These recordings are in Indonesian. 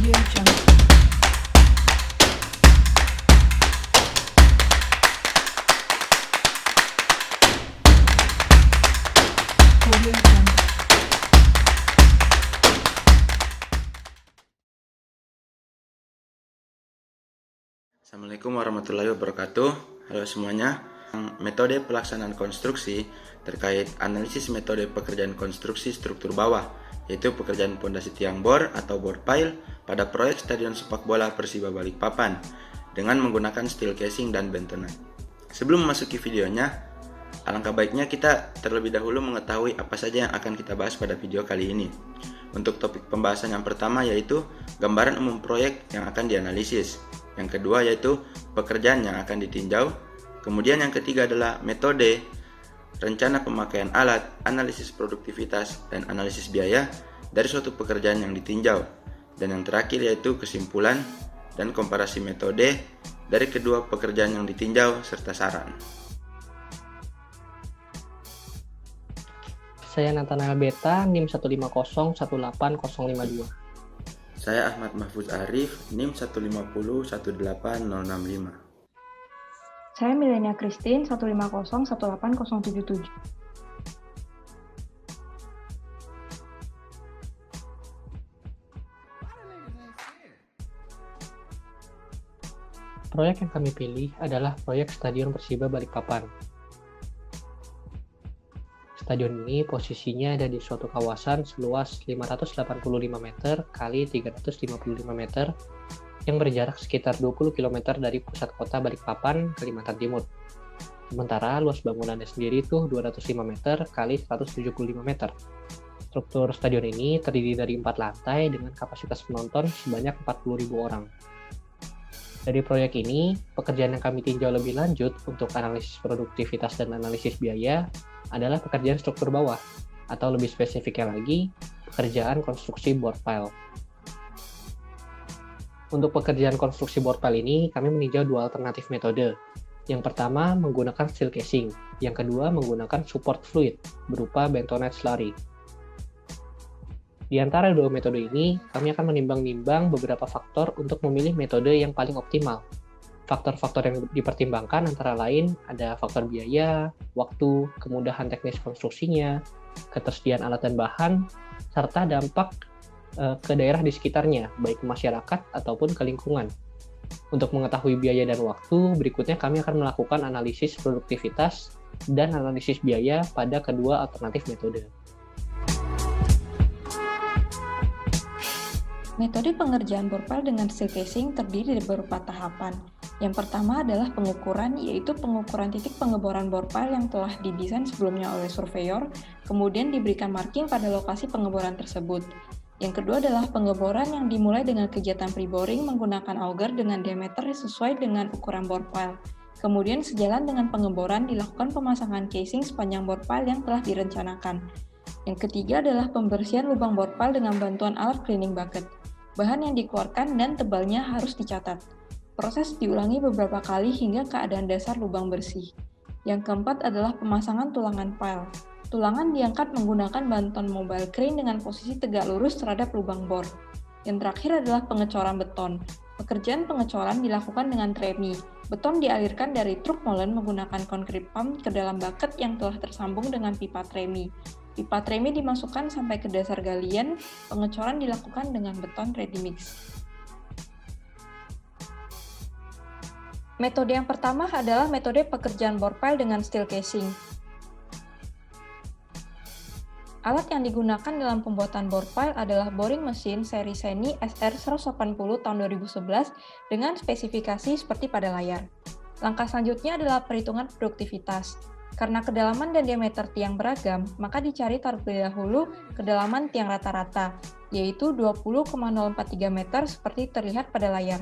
Audio Jungle. Audio Jungle. Assalamualaikum warahmatullahi wabarakatuh. Halo semuanya. Metode pelaksanaan konstruksi terkait analisis metode pekerjaan konstruksi struktur bawah, yaitu pekerjaan pondasi tiang bor atau bor pile pada proyek Stadion Sepak Bola Persiba Balikpapan dengan menggunakan steel casing dan bentonite. Sebelum memasuki videonya, alangkah baiknya kita terlebih dahulu mengetahui apa saja yang akan kita bahas pada video kali ini. Untuk topik pembahasan yang pertama yaitu gambaran umum proyek yang akan dianalisis. Yang kedua yaitu pekerjaan yang akan ditinjau. Kemudian yang ketiga adalah metode, rencana pemakaian alat, analisis produktivitas, dan analisis biaya dari suatu pekerjaan yang ditinjau. Dan yang terakhir yaitu kesimpulan dan komparasi metode dari kedua pekerjaan yang ditinjau serta saran. Saya Nathanael Beta, NIM 150180052. Saya Ahmad Mahfuz Arif, NIM 150180065. Saya Milenia Christine 150180077. Proyek yang kami pilih adalah proyek Stadion Persiba Balikpapan. Stadion ini posisinya ada di suatu kawasan seluas 585 meter kali 355 meter yang berjarak sekitar 20 km dari pusat kota Balikpapan, Kalimantan Timur. Sementara luas bangunannya sendiri itu 205 meter kali 175 meter. Struktur stadion ini terdiri dari 4 lantai dengan kapasitas penonton sebanyak 40.000 orang. Dari proyek ini, pekerjaan yang kami tinjau lebih lanjut untuk analisis produktivitas dan analisis biaya adalah pekerjaan struktur bawah, atau lebih spesifiknya lagi, pekerjaan konstruksi bor pile. Untuk pekerjaan konstruksi bor pile ini, kami meninjau dua alternatif metode. Yang pertama menggunakan steel casing, yang kedua menggunakan support fluid berupa bentonite slurry. Di antara dua metode ini, kami akan menimbang-nimbang beberapa faktor untuk memilih metode yang paling optimal. Faktor-faktor yang dipertimbangkan antara lain ada faktor biaya, waktu, kemudahan teknis konstruksinya, ketersediaan alat dan bahan, serta dampak ke daerah di sekitarnya, baik ke masyarakat ataupun ke lingkungan. Untuk mengetahui biaya dan waktu, berikutnya kami akan melakukan analisis produktivitas dan analisis biaya pada kedua alternatif metode. Metode pengerjaan bor pile dengan steel casing terdiri dari beberapa tahapan. Yang pertama adalah pengukuran, yaitu pengukuran titik pengeboran bor pile yang telah didesain sebelumnya oleh surveyor, kemudian diberikan marking pada lokasi pengeboran tersebut. Yang kedua adalah pengeboran yang dimulai dengan kegiatan pre-boring menggunakan auger dengan diameter sesuai dengan ukuran bor pile. Kemudian sejalan dengan pengeboran dilakukan pemasangan casing sepanjang bor pile yang telah direncanakan. Yang ketiga adalah pembersihan lubang bor pile dengan bantuan alat cleaning bucket. Bahan yang dikeluarkan dan tebalnya harus dicatat. Proses diulangi beberapa kali hingga keadaan dasar lubang bersih. Yang keempat adalah pemasangan tulangan pile. Tulangan diangkat menggunakan bantuan mobile crane dengan posisi tegak lurus terhadap lubang bor. Yang terakhir adalah pengecoran beton. Pekerjaan pengecoran dilakukan dengan tremi. Beton dialirkan dari truk molen menggunakan concrete pump ke dalam bucket yang telah tersambung dengan pipa tremi. Pipa tremi dimasukkan sampai ke dasar galian, pengecoran dilakukan dengan beton ready mix. Metode yang pertama adalah metode pekerjaan bor pile dengan steel casing. Alat yang digunakan dalam pembuatan bor pile adalah boring mesin seri Seni SR180 tahun 2011 dengan spesifikasi seperti pada layar. Langkah selanjutnya adalah perhitungan produktivitas. Karena kedalaman dan diameter tiang beragam, maka dicari terlebih dahulu kedalaman tiang rata-rata, yaitu 20,043 meter seperti terlihat pada layar.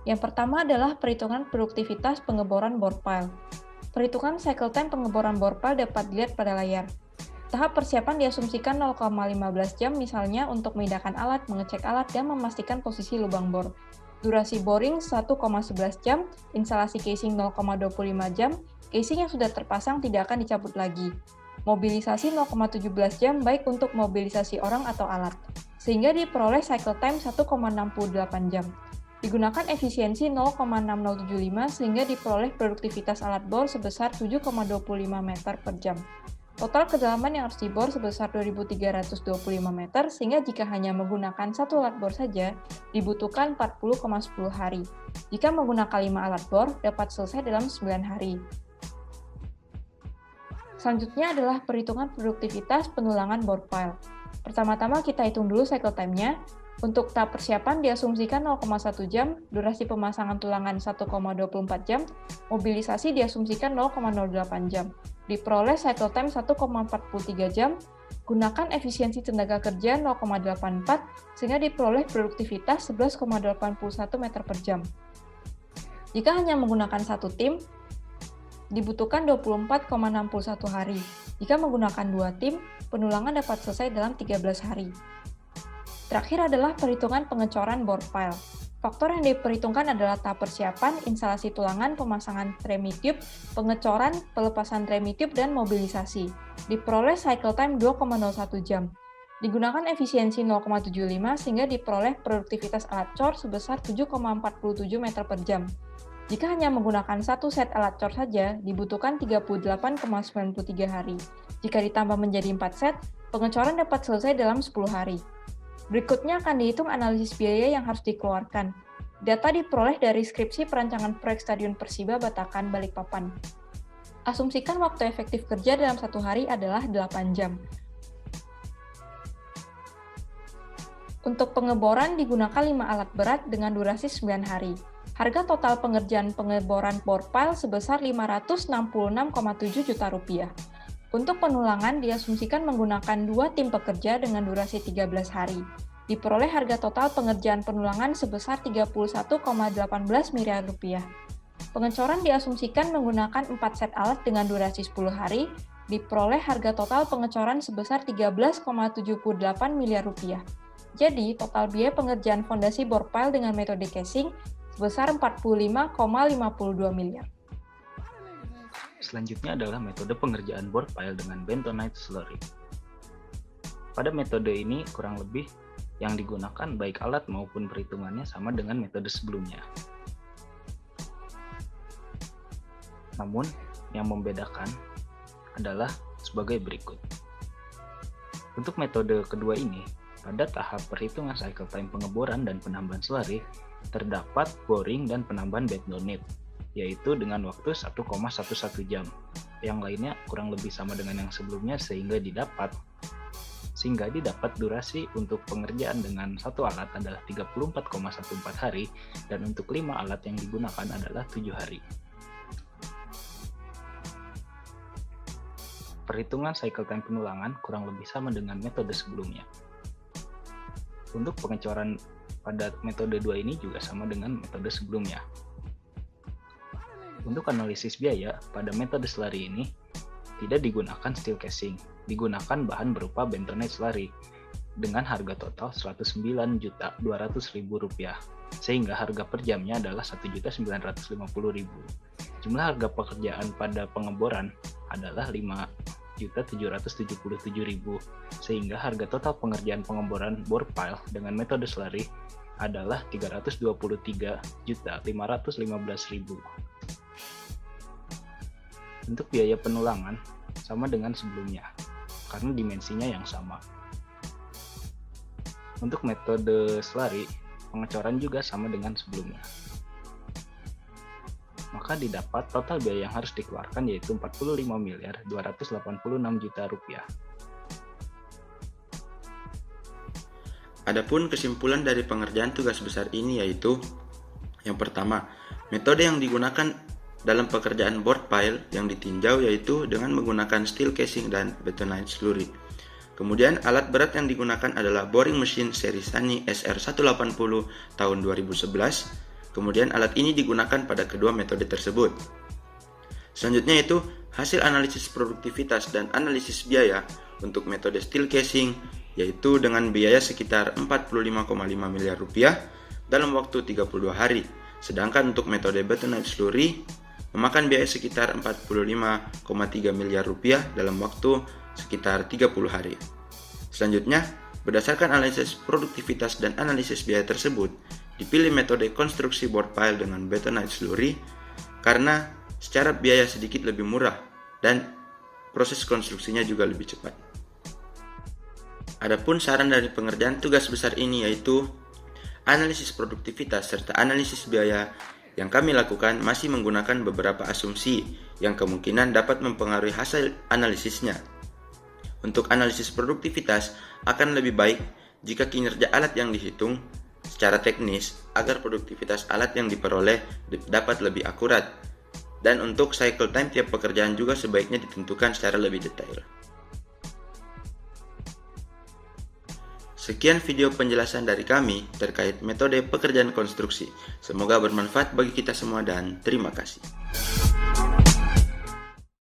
Yang pertama adalah perhitungan produktivitas pengeboran bor pile. Perhitungan cycle time pengeboran bor pile dapat dilihat pada layar. Tahap persiapan diasumsikan 0,15 jam misalnya untuk memindahkan alat, mengecek alat, dan memastikan posisi lubang bor. Durasi boring 1,11 jam, instalasi casing 0,25 jam, casing yang sudah terpasang tidak akan dicabut lagi. mobilisasi 0,17 jam baik untuk mobilisasi orang atau alat, sehingga diperoleh cycle time 1,68 jam. Digunakan efisiensi 0,6075 sehingga diperoleh produktivitas alat bor sebesar 7,25 meter per jam. Total kedalaman yang harus dibor sebesar 2.325 meter, sehingga jika hanya menggunakan satu alat bor saja, dibutuhkan 40,10 hari. Jika menggunakan 5 alat bor, dapat selesai dalam 9 hari. Selanjutnya adalah perhitungan produktivitas penulangan bor pile. Pertama-tama kita hitung dulu cycle time-nya. Untuk tahap persiapan diasumsikan 0,1 jam, durasi pemasangan tulangan 1,24 jam, mobilisasi diasumsikan 0,08 jam. Diperoleh cycle time 1,43 jam, gunakan efisiensi tenaga kerja 0,84 sehingga diperoleh produktivitas 11,81 meter per jam. Jika hanya menggunakan satu tim, dibutuhkan 24,61 hari. Jika menggunakan 2 tim, penulangan dapat selesai dalam 13 hari. Terakhir adalah perhitungan pengecoran bor pile. Faktor yang diperhitungkan adalah tahap persiapan, instalasi tulangan, pemasangan tremie tube, pengecoran, pelepasan tremie tube, dan mobilisasi. Diperoleh cycle time 2,01 jam. Digunakan efisiensi 0,75 sehingga diperoleh produktivitas alat cor sebesar 7,47 meter per jam. Jika hanya menggunakan satu set alat cor saja, dibutuhkan 38,93 hari. Jika ditambah menjadi 4 set, pengecoran dapat selesai dalam 10 hari. Berikutnya akan dihitung analisis biaya yang harus dikeluarkan. Data diperoleh dari skripsi perancangan proyek Stadion Persiba Batakan Balikpapan. Asumsikan waktu efektif kerja dalam 1 hari adalah 8 jam. Untuk pengeboran digunakan 5 alat berat dengan durasi 9 hari. Harga total pengerjaan pengeboran bor pile sebesar Rp566,7 juta. Untuk penulangan diasumsikan menggunakan 2 tim pekerja dengan durasi 13 hari. Diperoleh harga total pengerjaan penulangan sebesar Rp31,18 miliar. Pengecoran diasumsikan menggunakan 4 set alat dengan durasi 10 hari. Diperoleh harga total pengecoran sebesar Rp13,78 miliar. Jadi, total biaya pengerjaan fondasi bor pile dengan metode casing sebesar Rp45,52 miliar. Selanjutnya adalah metode pengerjaan bor pile dengan bentonite slurry. Pada metode ini kurang lebih yang digunakan baik alat maupun perhitungannya sama dengan metode sebelumnya. Namun, yang membedakan adalah sebagai berikut. Untuk metode kedua ini, pada tahap perhitungan cycle time pengeboran dan penambahan slurry, terdapat boring dan penambahan bentonite, yaitu dengan waktu 1,11 jam. Yang lainnya kurang lebih sama dengan yang sebelumnya sehingga didapat durasi untuk pengerjaan dengan satu alat adalah 34,14 hari dan untuk 5 alat yang digunakan adalah 7 hari. Perhitungan cycle time penulangan kurang lebih sama dengan metode sebelumnya. Untuk pengecoran pada metode 2 ini juga sama dengan metode sebelumnya. Untuk analisis biaya, pada metode slurry ini tidak digunakan steel casing, digunakan bahan berupa bentonite slurry dengan harga total Rp109.200.000, sehingga harga per jamnya adalah Rp1.950.000. Jumlah harga pekerjaan pada pengeboran adalah Rp5.777.000, sehingga harga total pengerjaan pengeboran bor pile dengan metode slurry adalah Rp323.515.000. Untuk biaya penulangan sama dengan sebelumnya, karena dimensinya yang sama. Untuk metode slurry, pengecoran juga sama dengan sebelumnya. Maka didapat total biaya yang harus dikeluarkan yaitu Rp45.286.000.000. Adapun kesimpulan dari pengerjaan tugas besar ini yaitu: yang pertama, metode yang digunakan dalam pekerjaan bor pile yang ditinjau yaitu dengan menggunakan steel casing dan bentonite slurry. Kemudian alat berat yang digunakan adalah boring machine seri Sany SR180 tahun 2011. Kemudian alat ini digunakan pada kedua metode tersebut. Selanjutnya itu hasil analisis produktivitas dan analisis biaya untuk metode steel casing yaitu dengan biaya sekitar Rp45,5 miliar dalam waktu 32 hari. Sedangkan untuk metode bentonite slurry memakan biaya sekitar 45,3 miliar rupiah dalam waktu sekitar 30 hari. Selanjutnya, berdasarkan analisis produktivitas dan analisis biaya tersebut, dipilih metode konstruksi board pile dengan bentonite slurry karena secara biaya sedikit lebih murah dan proses konstruksinya juga lebih cepat. Adapun saran dari pengerjaan tugas besar ini yaitu analisis produktivitas serta analisis biaya yang kami lakukan masih menggunakan beberapa asumsi yang kemungkinan dapat mempengaruhi hasil analisisnya. Untuk analisis produktivitas akan lebih baik jika kinerja alat yang dihitung secara teknis agar produktivitas alat yang diperoleh dapat lebih akurat. Dan untuk cycle time tiap pekerjaan juga sebaiknya ditentukan secara lebih detail. Sekian video penjelasan dari kami terkait metode pekerjaan konstruksi. Semoga bermanfaat bagi kita semua dan terima kasih.